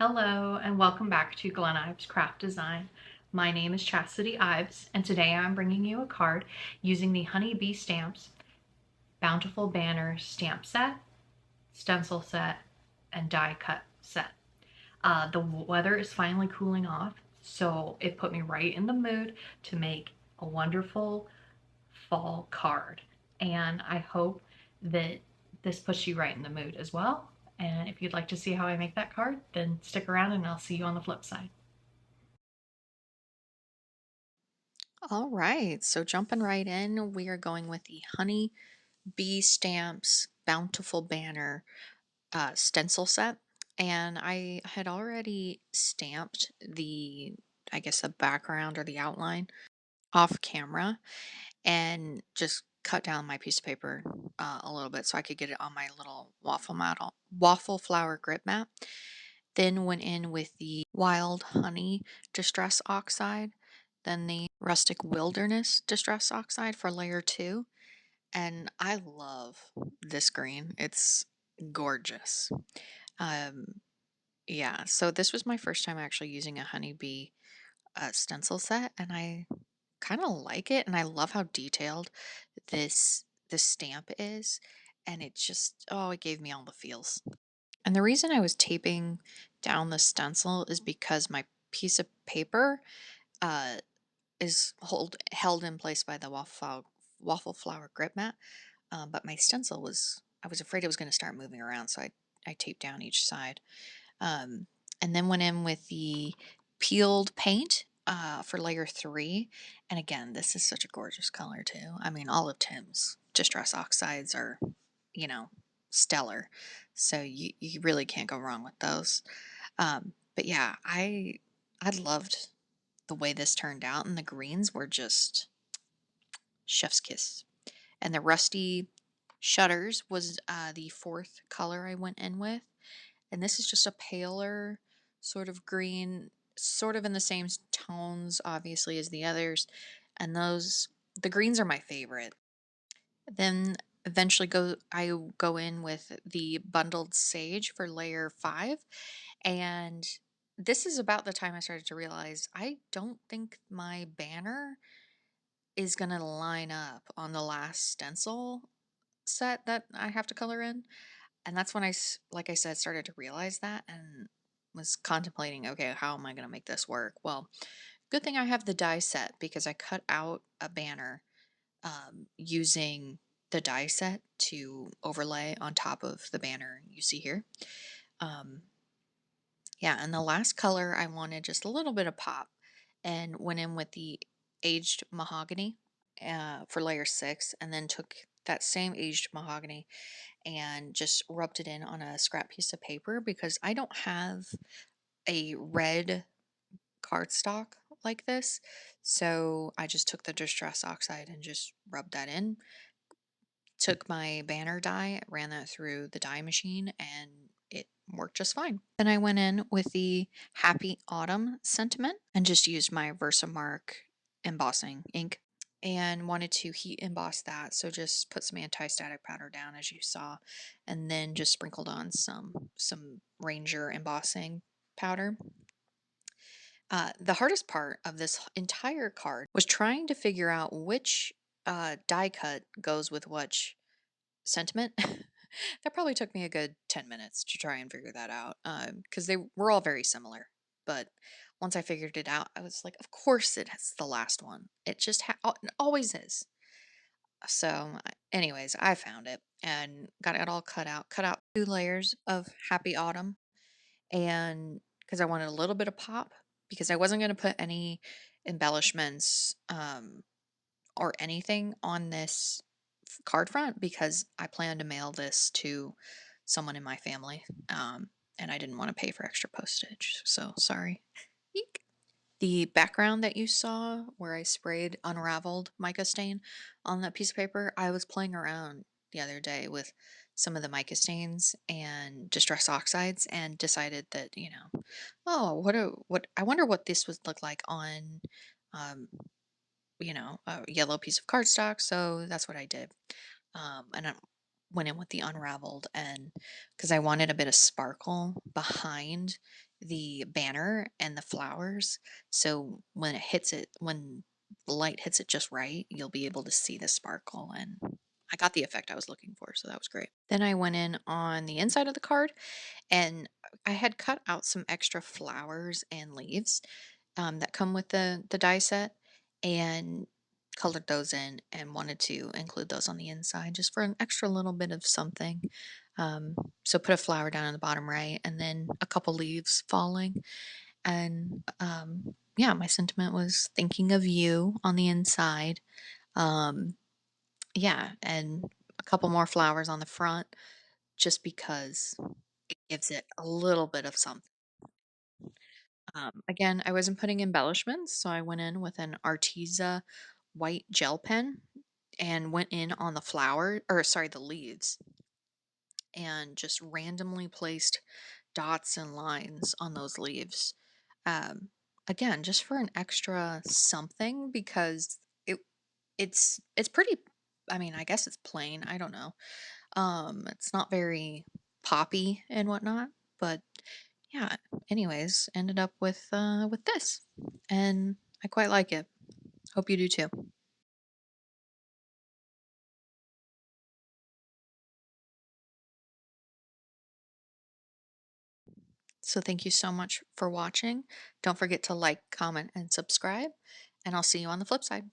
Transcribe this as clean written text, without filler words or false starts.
Hello and welcome back to Glen Ives Craft Design. My name is Chastity Ives and today I'm bringing you a card using the Honey Bee Stamps Bountiful Banner Stamp Set, Stencil Set, and Die Cut Set. The weather is finally cooling off, so it put me right in the mood to make a wonderful fall card. And I hope that this puts you right in the mood as well. And if you'd like to see how I make that card, then stick around and I'll see you on the flip side. All right, so jumping right in, we are going with the Honey Bee Stamps Bountiful Banner stencil set. And I had already stamped I guess, the background or the outline off camera and just cut down my piece of paper a little bit so I could get it on my little waffle flower grip mat. Then went in with the Wild Honey Distress Oxide, then the Rustic Wilderness Distress Oxide for layer 2. And I love this green. It's gorgeous. Um, yeah, so this was my first time actually using a honeybee stencil set, and I kind of like it, and I love how detailed this stamp is, and it just, oh, it gave me all the feels. And the reason I was taping down the stencil is because my piece of paper uh, is held in place by the waffle flower grip mat. But my stencil I was afraid it was going to start moving around, so I taped down each side. Um, and then went in with the peeled paint for layer 3. And again, this is such a gorgeous color too. I mean, all of Tim's Distress Oxides are, you know, stellar. So you really can't go wrong with those. But yeah, I loved the way this turned out, and the greens were just chef's kiss. And the rusty shutters was the fourth color I went in with. And this is just a paler sort of green, sort of in the same tones, obviously, as the others. And the greens are my favorite. Then eventually I go in with the bundled sage for layer 5. And this is about the time I started to realize I don't think my banner is going to line up on the last stencil set that I have to color in. And that's when like I said, started to realize that and was contemplating, okay, how am I going to make this work? Well, good thing I have the die set because I cut out a banner using the die set to overlay on top of the banner you see here. Um, yeah, and the last color I wanted just a little bit of pop and went in with the aged mahogany for layer 6, and then took that same aged mahogany and just rubbed it in on a scrap piece of paper because I don't have a red cardstock like this. So I just took the Distress Oxide and just rubbed that in. Took my banner die, ran that through the die machine, and it worked just fine. Then I went in with the Happy Autumn sentiment and just used my Versamark embossing ink and wanted to heat emboss that. So just put some anti-static powder down as you saw, and then just sprinkled on some Ranger embossing powder. The hardest part of this entire card was trying to figure out which die cut goes with which sentiment. That probably took me a good 10 minutes to try and figure that out because they were all very similar. But once I figured it out, I was like, of course it's the last one. It just it always is. So, anyways, I found it and got it all cut out 2 layers of Happy Autumn, and because I wanted a little bit of pop, because I wasn't going to put any embellishments or anything on this card front because I plan to mail this to someone in my family, and I didn't want to pay for extra postage. So sorry. Eek. The background that you saw where I sprayed unraveled mica stain on that piece of paper, I was playing around the other day with some of the mica stains and distress oxides and decided that, oh, what I wonder what this would look like on um, a yellow piece of cardstock. So that's what I did. And I went in with the unraveled, and because I wanted a bit of sparkle behind the banner and the flowers. So when it hits it, when the light hits it just right, you'll be able to see the sparkle. And I got the effect I was looking for, so that was great. Then I went in on the inside of the card and I had cut out some extra flowers and leaves that come with the die set and colored those in and wanted to include those on the inside just for an extra little bit of something. Um, so put a flower down in the bottom right and then a couple leaves falling. And yeah, my sentiment was thinking of you on the inside. Um, yeah, and a couple more flowers on the front just because it gives it a little bit of something. Again, I wasn't putting embellishments, so I went in with an Arteza white gel pen and went in on the flower, or sorry, the leaves, and just randomly placed dots and lines on those leaves. Um, Again, just for an extra something because it's pretty. I mean, I guess it's plain. I don't know. It's not very poppy and whatnot, but yeah. Anyways, ended up with this, and I quite like it. Hope you do too. So thank you so much for watching. Don't forget to like, comment, and subscribe, and I'll see you on the flip side.